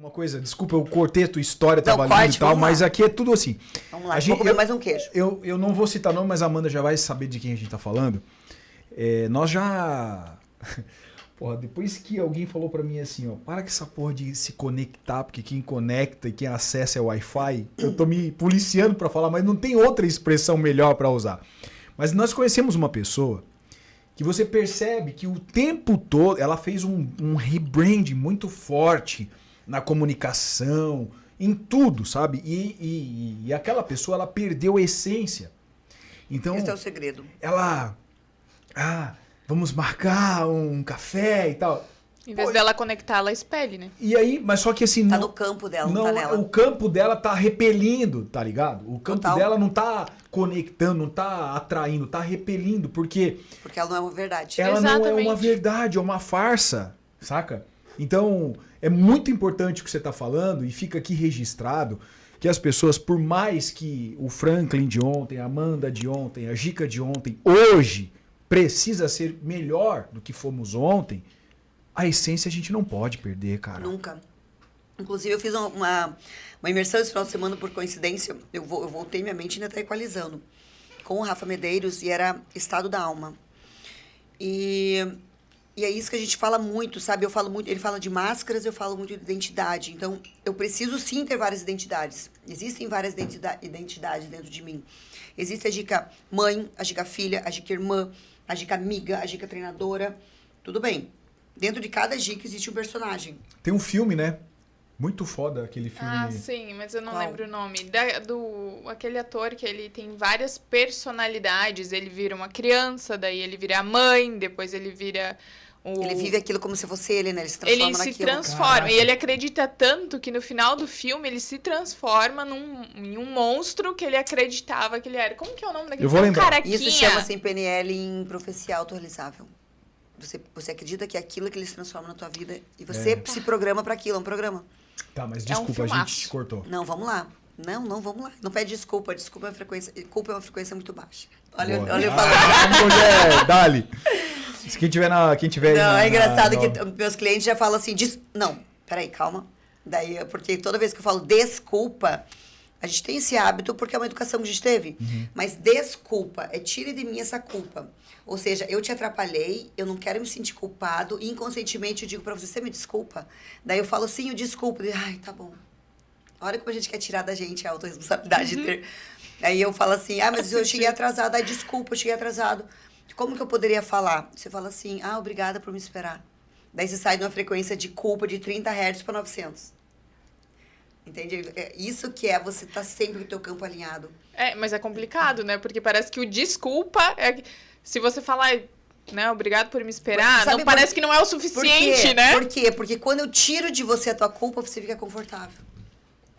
Uma coisa, desculpa, eu cortei a tua história, Não, tava lendo corte, e tal, vamos lá. mas aqui é tudo assim. Vamos lá, vou comer mais um queijo. Eu não vou citar nome, mas a Amanda já vai saber de quem a gente tá falando. Nós já... Porra, depois que alguém falou pra mim assim, ó, para com essa porra de se conectar, porque quem conecta e quem acessa é o Wi-Fi, eu tô me policiando pra falar, mas não tem outra expressão melhor pra usar. Mas nós conhecemos uma pessoa que você percebe que o tempo todo ela fez um rebrand muito forte na comunicação, em tudo, sabe? E aquela pessoa, ela perdeu a essência. Então, Esse é o segredo. ela... vamos marcar um café e tal. Em vez dela conectar, ela espelhe, né? E aí, mas só que assim... Tá não, no campo dela, não tá nela. O campo dela tá repelindo, tá ligado? O campo Total. dela não tá conectando, não tá atraindo, tá repelindo, porque Porque ela não é uma verdade. ela não é Exatamente. uma verdade, é uma farsa, saca? Então, é muito importante o que você tá falando e fica aqui registrado que as pessoas, por mais que o Franklin de ontem, a Amanda de ontem, a Gica de ontem, hoje precisa ser melhor do que fomos ontem, a essência a gente não pode perder, cara. Nunca. Inclusive, eu fiz uma imersão esse final de semana, por coincidência. Eu voltei, minha mente ainda está equalizando. Com o Rafa Medeiros, e era Estado da Alma. E é isso que a gente fala muito, sabe? Eu falo muito, ele fala de máscaras, eu falo muito de identidade. Então, eu preciso sim ter várias identidades. Existem várias identidades dentro de mim. Existe a Gica mãe, a Gica filha, a Gica irmã, a Gica amiga, a Gica treinadora. Tudo bem. Dentro de cada Gica existe um personagem. Tem um filme, né? Muito foda aquele filme. Ah, sim, mas eu não Qual? lembro o nome. Aquele ator que ele tem várias personalidades. Ele vira uma criança, daí ele vira a mãe, depois ele vira o... Ele vive aquilo como se fosse ele, né? Ele se transforma Ele se naquilo. transforma. Caraca. E ele acredita tanto que no final do filme ele se transforma em um monstro que ele acreditava que ele era. Como que é o nome daquele? Eu vou lembrar. Carequinha. Isso chama-se em PNL em profecia autorrealizável. Você acredita que é aquilo que ele se transforma na tua vida e você se programa para aquilo, é um programa. Tá, mas É um desculpa, a gente filmaço. te cortou. Não, vamos lá. Não, vamos lá. Não pede desculpa. Desculpa é uma frequência. Culpa é uma frequência muito baixa. Olha eu falando. Mulher, dali. Se quem tiver Não, é engraçado que meus clientes já falam assim, não, peraí, calma. Daí, porque toda vez que eu falo desculpa, a gente tem esse hábito porque é uma educação que a gente teve. Mas desculpa, tire de mim essa culpa. Ou seja, eu te atrapalhei, eu não quero me sentir culpado, e inconscientemente eu digo pra você me desculpa? Daí eu falo sim, eu desculpo. Ai, tá bom. Olha como a gente quer tirar da gente a autorresponsabilidade de ter. Aí eu falo assim, mas eu cheguei atrasado. Ai, desculpa, eu cheguei atrasado. Como que eu poderia falar? Você fala assim, obrigada por me esperar. Daí você sai de uma frequência de culpa de 30 Hz para 900. Entende? É isso que você tá sempre com o teu campo alinhado. Mas é complicado, né? Porque parece que o desculpa se você falar, né, obrigado por me esperar, Sabe não parece que não é o suficiente, né? Por quê? Porque quando eu tiro de você a tua culpa, você fica confortável.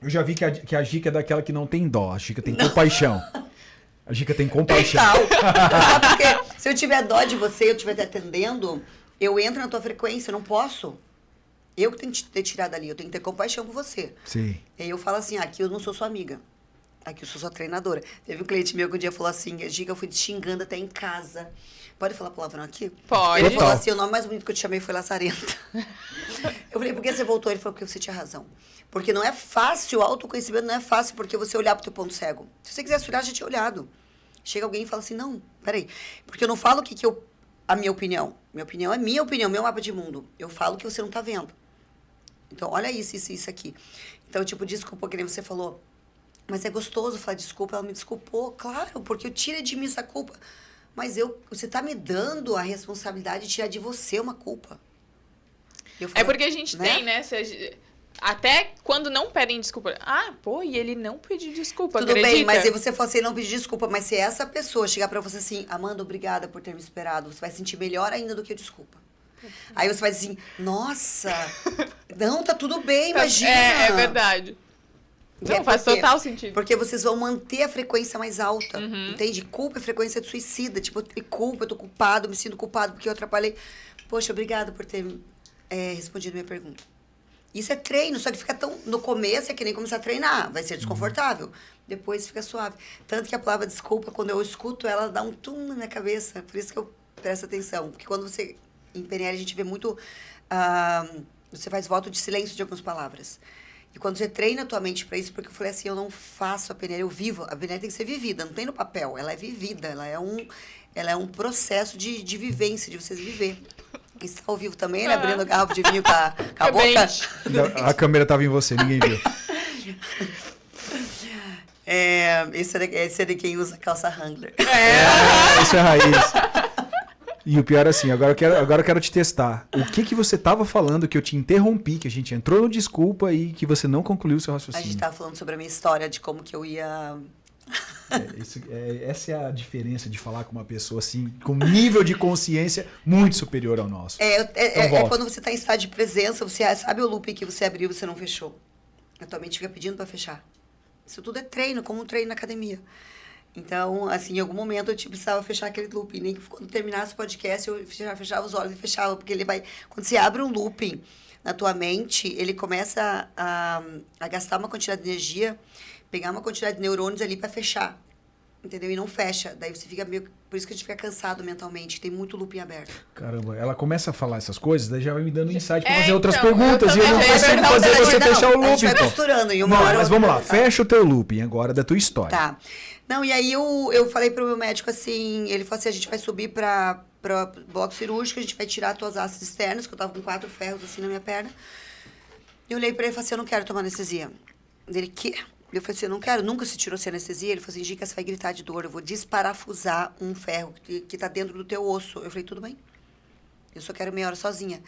Eu já vi que a Gica é daquela que não tem dó. A Gica tem compaixão. A Gica tem compaixão. Sabe por quê? Se eu tiver dó de você e eu estiver te atendendo, eu entro na tua frequência, eu não posso. Eu que tenho que ter tirado ali, eu tenho que ter compaixão por você. Sim. E aí eu falo assim, aqui eu não sou sua amiga. Aqui eu sou sua treinadora. Teve um cliente meu que um dia falou assim, Gica, eu fui te xingando até em casa. Pode falar palavrão aqui? Pode. Ele falou assim, o nome mais bonito que eu te chamei foi Laçarenta. Eu falei, por que você voltou? Ele falou, porque você tinha razão. Porque não é fácil, o autoconhecimento não é fácil, porque você olhar pro teu ponto cego. Se você quisesse olhar, já tinha olhado. Chega alguém e fala assim, não, peraí. Porque eu não falo a minha opinião. Minha opinião é minha opinião, meu mapa de mundo. Eu falo o que você não tá vendo. Então, olha isso aqui. Então, tipo, desculpa, que nem você falou. Mas é gostoso falar desculpa, ela me desculpou. Claro, porque eu tiro de mim essa culpa. Mas você tá me dando a responsabilidade de tirar de você uma culpa. É porque a gente tem, né? Até quando não pedem desculpa. E ele não pediu desculpa, Tudo acredita? bem, mas aí você fala assim, não pedir desculpa. Mas se essa pessoa chegar pra você assim, Amanda, obrigada por ter me esperado, você vai sentir melhor ainda do que desculpa. Aí você vai dizer assim, nossa, não, tá tudo bem, imagina. É verdade. Não, faz total sentido. Porque vocês vão manter a frequência mais alta, entende? Culpa é frequência de suicida, tipo, eu tô culpado, me sinto culpado porque eu atrapalhei. Poxa, obrigado por ter respondido minha pergunta. Isso é treino, só que fica tão... No começo é que nem começar a treinar, vai ser desconfortável. Depois fica suave. Tanto que a palavra desculpa, quando eu escuto ela, dá um tum na minha cabeça. Por isso que eu presto atenção. Porque quando você... Em PNL a gente vê muito Você faz voto de silêncio de algumas palavras. E quando você treina a tua mente para isso, porque eu falei assim, eu não faço a PNL, eu vivo. A PNL tem que ser vivida, não tem no papel. Ela é vivida, ela é um processo de vivência, de vocês viver. E está ao vivo também, ele abrindo o garrafa de vinho com a boca. A câmera tava em você, ninguém viu. Esse é de quem usa calça Wrangler. Isso é raiz. E o pior é assim, agora eu quero te testar. O que você tava falando que eu te interrompi, que a gente entrou no desculpa e que você não concluiu o seu A raciocínio? gente tava falando sobre a minha história, de como que eu ia... Essa é a diferença de falar com uma pessoa assim, com nível de consciência muito superior ao nosso. É quando você está em estado de presença, você sabe o loop que você abriu e você não fechou. A tua mente fica pedindo para fechar. Isso tudo é treino, como um treino na academia. Então, assim, em algum momento eu precisava fechar aquele loop. Nem que quando terminasse o podcast eu fechava os olhos e fechava, porque ele vai... Quando você abre um looping na tua mente, ele começa a gastar uma quantidade de energia, pegar uma quantidade de neurônios ali para fechar. Entendeu? E não fecha. Daí você fica meio... Por isso que a gente fica cansado mentalmente, tem muito looping aberto. Caramba, ela começa a falar essas coisas, daí já vai me dando insight pra fazer então, outras perguntas. E eu não também. consigo fazer você fechar o A gente looping, vai pô. costurando. E uma Não, hora mas vamos lá, fecha o teu looping agora da tua história. Tá. Não, e aí eu falei pro meu médico assim, ele falou assim, a gente vai subir pra bloco cirúrgico, a gente vai tirar tuas hastes externas, que eu tava com 4 ferros assim na minha perna. Eu olhei pra ele e falei assim, eu não quero tomar anestesia. Ele, quê? Eu falei assim, eu não quero, nunca se tirou sem anestesia. Ele falou assim, Gica, você vai gritar de dor, eu vou desparafusar um ferro que tá dentro do teu osso. Eu falei, tudo bem. Eu só quero meia hora sozinha.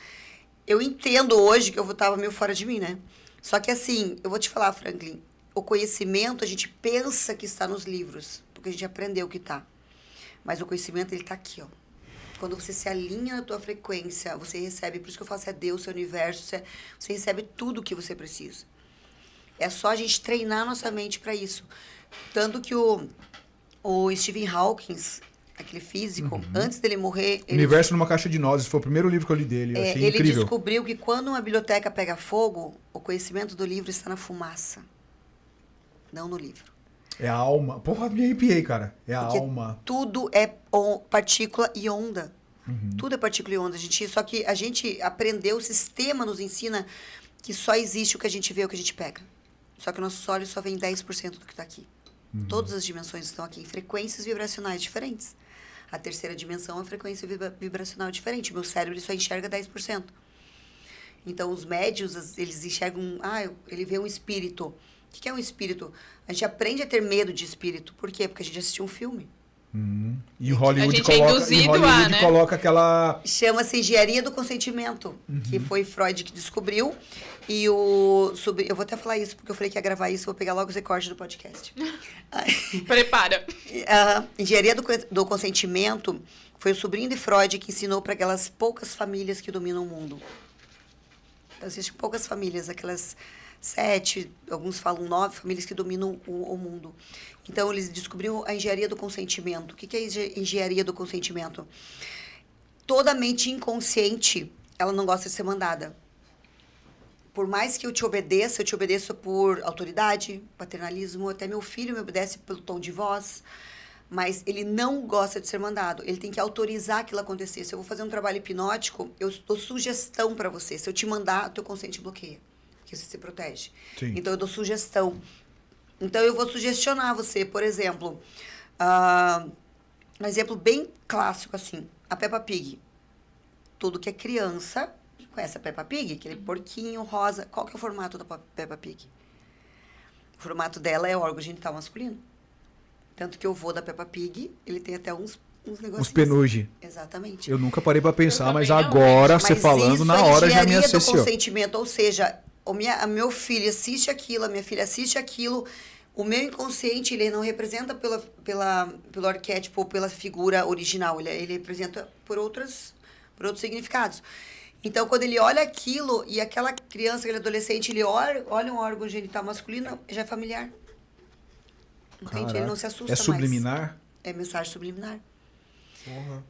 Eu entendo hoje que eu tava meio fora de mim, né? Só que assim, eu vou te falar, Franklin, o conhecimento a gente pensa que está nos livros, porque a gente aprendeu que tá. Mas o conhecimento, ele tá aqui, ó. Quando você se alinha na tua frequência, você recebe, por isso que eu falo, é Deus, é o universo, você recebe tudo o que você precisa. É só a gente treinar nossa mente para isso. Tanto que o Stephen Hawking, aquele físico, antes dele morrer... Universo numa Caixa de Nozes, foi o primeiro livro que eu li dele, eu achei incrível. Ele descobriu que quando uma biblioteca pega fogo, o conhecimento do livro está na fumaça, não no livro. É a alma. Porra, me arrepiei, cara. É a Porque alma. tudo é partícula e onda. Tudo é partícula e onda. Só que a gente aprendeu, o sistema nos ensina que só existe o que a gente vê, o que a gente pega. Só que o nosso olho só vê 10% do que está aqui. Todas as dimensões estão aqui em frequências vibracionais diferentes. A terceira dimensão é a frequência vibracional diferente. O meu cérebro ele só enxerga 10%. Então, os médios, eles enxergam... ele vê um espírito. O que é um espírito? A gente aprende a ter medo de espírito. Por quê? Porque a gente assistiu um filme. E o Hollywood, a gente é induzido né? coloca aquela... Chama-se engenharia do consentimento, que foi Freud que descobriu. E eu vou até falar isso, porque eu falei que ia gravar isso, vou pegar logo os recordes do podcast. Prepara. Engenharia do consentimento foi o sobrinho de Freud que ensinou para aquelas poucas famílias que dominam o mundo. Então, existem poucas famílias, aquelas 7, alguns falam 9 famílias que dominam o mundo. Então, eles descobriram a engenharia do consentimento. O que é a engenharia do consentimento? Toda mente inconsciente, ela não gosta de ser mandada. Por mais que eu te obedeço por autoridade, paternalismo, até meu filho me obedece pelo tom de voz, mas ele não gosta de ser mandado. Ele tem que autorizar aquilo acontecer. Se eu vou fazer um trabalho hipnótico, eu dou sugestão para você. Se eu te mandar, o teu consciente bloqueia, porque você se protege. Sim. Então, eu dou sugestão. Então, eu vou sugestionar você, por exemplo, um exemplo bem clássico, assim, a Peppa Pig. Tudo que é criança conhece a Peppa Pig, aquele porquinho rosa. Qual que é o formato da Peppa Pig? O formato dela é órgão genital masculino. Tanto que o vô da Peppa Pig, ele tem até uns negocinhos. Uns penugem. Exatamente. Eu nunca parei pra pensar, mas também não. agora, você Mas falando, isso na é hora já me engenharia do associou. consentimento, ou seja, meu filho assiste aquilo, a minha filha assiste aquilo, o meu inconsciente, ele não representa pelo arquétipo ou pela figura original, ele representa por outros significados. Então, quando ele olha aquilo, e aquela criança, aquele adolescente, ele olha um órgão genital masculino, já é familiar. Entende? Caraca. Ele não se assusta É mais. subliminar? É mensagem subliminar. Porra.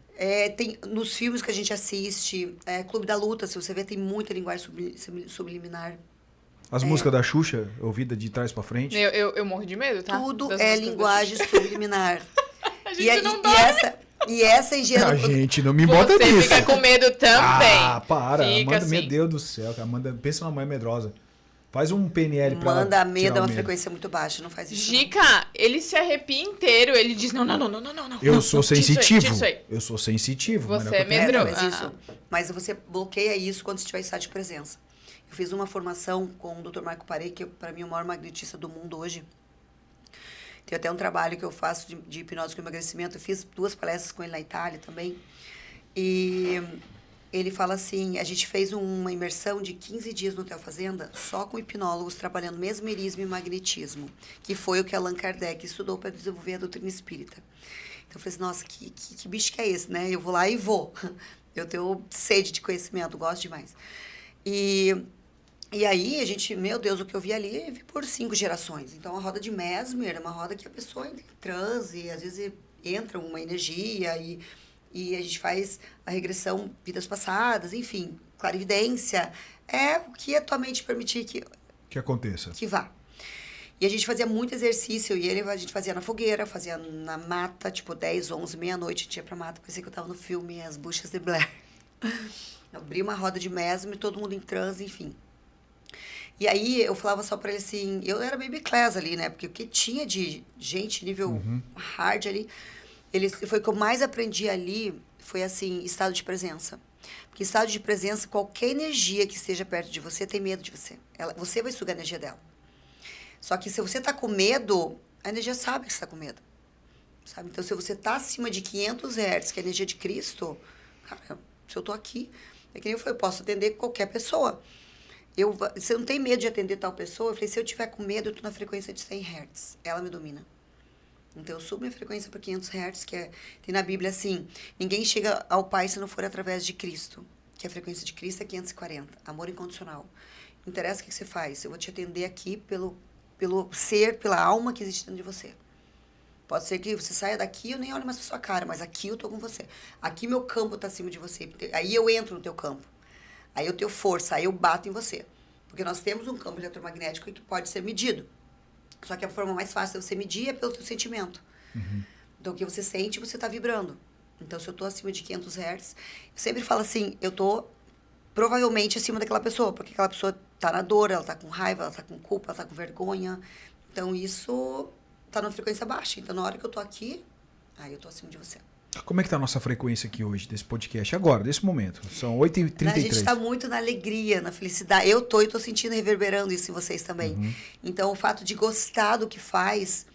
Tem, nos filmes que a gente assiste, Clube da Luta, se você ver, tem muita linguagem subliminar. As músicas da Xuxa, ouvida de trás pra frente? Eu morro de medo, tá? Tudo Das é músicas linguagem subliminar. A gente não dorme. E essa A higiene... gente não me bota Você nisso. fica com medo também. Ah, para. Fica Amanda, meu assim. Deus do céu. Amanda, pensa numa mãe medrosa. Faz um PNL pra ela Manda medo, tirar é o uma medo. frequência muito baixa, não faz isso. não. Gica, ele se arrepia inteiro. Ele diz, não. Eu sou tira isso aí, sensitivo. tira isso aí. Eu sou sensitivo. mas Você não é acontece. medroso. Mas, mas você bloqueia isso quando você tiver estado de presença. Eu fiz uma formação com o Dr. Marco Parei, que para mim é o maior magnetista do mundo hoje. Tem até um trabalho que eu faço de hipnose com emagrecimento. Eu fiz 2 palestras com ele na Itália também. E ele fala assim, a gente fez uma imersão de 15 dias no Hotel Fazenda, só com hipnólogos trabalhando mesmerismo e magnetismo, que foi o que Allan Kardec estudou para desenvolver a doutrina espírita. Então eu falei assim, nossa, que bicho que é esse, né? Eu vou lá e vou. Eu tenho sede de conhecimento, gosto demais. E aí, a gente, meu Deus, o que eu vi ali, eu vi por 5 gerações. Então, a roda de Mesmer é uma roda que a pessoa entra em transe, às vezes entra uma energia e a gente faz a regressão, vidas passadas, enfim, clarividência. É o que a tua mente permitir Que aconteça. que vá. E a gente fazia muito exercício, e a gente fazia na fogueira, fazia na mata, tipo 10, 11, meia-noite, a gente ia pra mata, parecia que eu tava no filme As Buchas de Blair. Abri uma roda de Mesmer, todo mundo em transe, enfim. E aí eu falava só pra ele assim, eu era baby class ali, né? Porque o que tinha de gente nível hard ali, foi o que eu mais aprendi ali, foi assim, estado de presença. Porque estado de presença, qualquer energia que esteja perto de você tem medo de você. Você vai sugar a energia dela. Só que se você tá com medo, a energia sabe que você tá com medo. Sabe? Então, se você tá acima de 500 Hz, que é a energia de Cristo, cara, se eu tô aqui, é que nem eu falei, eu posso atender qualquer pessoa. Você não tem medo de atender tal pessoa? Eu falei, se eu tiver com medo, eu tô na frequência de 100 Hz. Ela me domina. Então, eu subo minha frequência para 500 Hz, que tem na Bíblia assim, ninguém chega ao Pai se não for através de Cristo. Que a frequência de Cristo é 540. Amor incondicional. Não interessa o que você faz. Eu vou te atender aqui pelo ser, pela alma que existe dentro de você. Pode ser que você saia daqui e eu nem olho mais pra sua cara, mas aqui eu tô com você. Aqui meu campo tá acima de você. Aí eu entro no teu campo. Aí eu tenho força, aí eu bato em você. Porque nós temos um campo eletromagnético que pode ser medido. Só que a forma mais fácil de você medir é pelo teu sentimento. Então, o que você sente, você tá vibrando. Então, se eu tô acima de 500 Hz, eu sempre falo assim, eu tô provavelmente acima daquela pessoa, porque aquela pessoa tá na dor, ela tá com raiva, ela tá com culpa, ela tá com vergonha. Então, isso tá numa frequência baixa. Então, na hora que eu tô aqui, aí eu tô acima de você. Como é que tá a nossa frequência aqui hoje, desse podcast? Agora, desse momento. São 8h33. A gente tá muito na alegria, na felicidade. Eu tô sentindo, reverberando isso em vocês também. Então, o fato de gostar do que faz,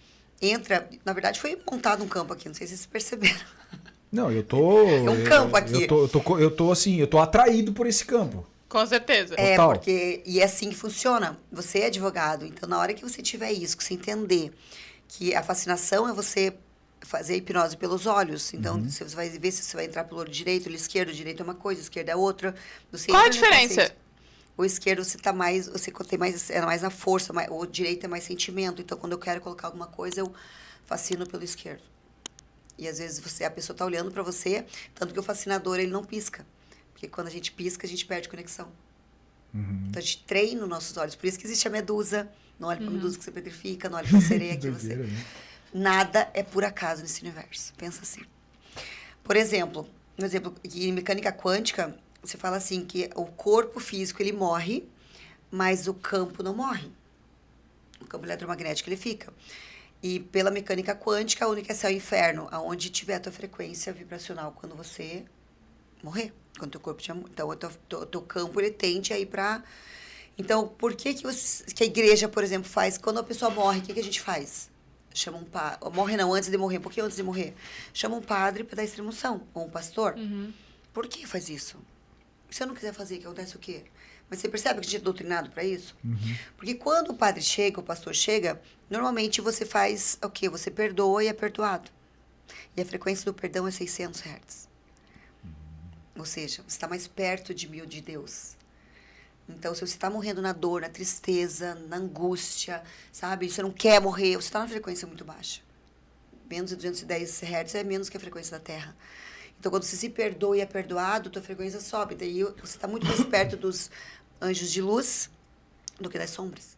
entra... Na verdade, foi montado um campo aqui, não sei se vocês perceberam. Não, eu tô... É um campo aqui. Eu tô assim, eu tô atraído por esse campo. Com certeza. É, Total. porque... E é assim que funciona. Você é advogado, então na hora que você tiver isso, que você entender que a fascinação é você fazer hipnose pelos olhos. Então, você vai ver se você vai entrar pelo olho direito, olho esquerdo. O direito é uma coisa, o esquerdo é outra. Você Qual a entra na diferença? consciência. O esquerdo você tá mais... Você tem mais... É mais na força. O direito é mais sentimento. Então, quando eu quero colocar alguma coisa, eu fascino pelo esquerdo. E às vezes a pessoa tá olhando para você, tanto que o fascinador, ele não pisca. Porque quando a gente pisca, a gente perde conexão. Então a gente treina os nossos olhos. Por isso que existe a medusa. Não olhe pra medusa que você petrifica, não olhe pra sereia que você... Doideira, né? Nada é por acaso nesse universo. Pensa assim. Por exemplo, um exemplo em mecânica quântica, você fala assim que o corpo físico, ele morre, mas o campo não morre. O campo eletromagnético, ele fica. E pela mecânica quântica, a única é céu e inferno, aonde tiver a tua frequência vibracional quando você morrer. Quando teu corpo então, o teu campo, ele tende a ir para... Então, por que a igreja, por exemplo, faz... Quando a pessoa morre, o que a gente faz? Chama um padre... Morre não, antes de morrer. Um pouquinho antes de morrer. Chama um padre para dar extremunção, ou um pastor. Por que faz isso? Se eu não quiser fazer, que acontece o quê? Mas você percebe que a gente é doutrinado para isso? Porque quando o padre chega, o pastor chega, normalmente você faz o quê? Você perdoa e é perdoado. E a frequência do perdão é 600 Hz. Ou seja, você está mais perto de Deus. Então, se você está morrendo na dor, na tristeza, na angústia, sabe? Você não quer morrer, você está na frequência muito baixa. Menos de 210 Hz é menos que a frequência da Terra. Então, quando você se perdoa e é perdoado, tua frequência sobe. Daí você está muito mais perto dos anjos de luz do que das sombras.